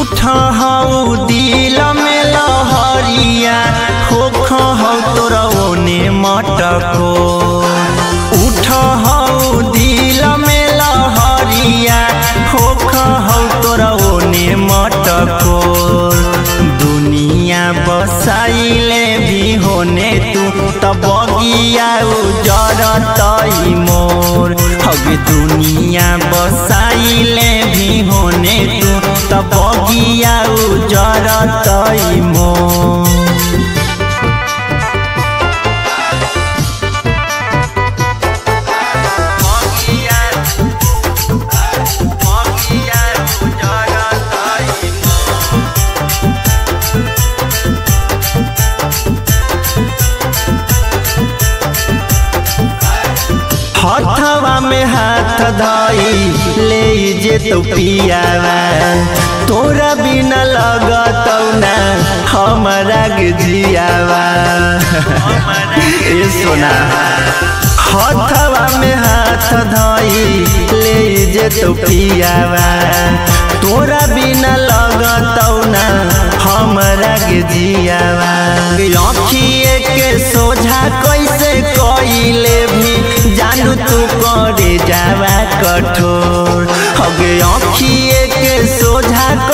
उठा हऊ दिल में लहरिया होख हऊ तोरा ओने मटको उठा हऊ दिल में लहरिया होख हऊ तोरा ओने मटको दुनिया बसाइले भी होने तू तब बगिया उजरतई मोर हगे दुनिया बसाइले भी होने तू तब बगिया उजरतई मोर हथवा में हाथ धई ले जे तो पियावा तोरा बिना लगत ना हमारा जियावा ए सोना हथवा में हाथ धई ले जे तो पियावा तोरा बिना लगत ना हमारा जियावा अखिए के सोझा कैसे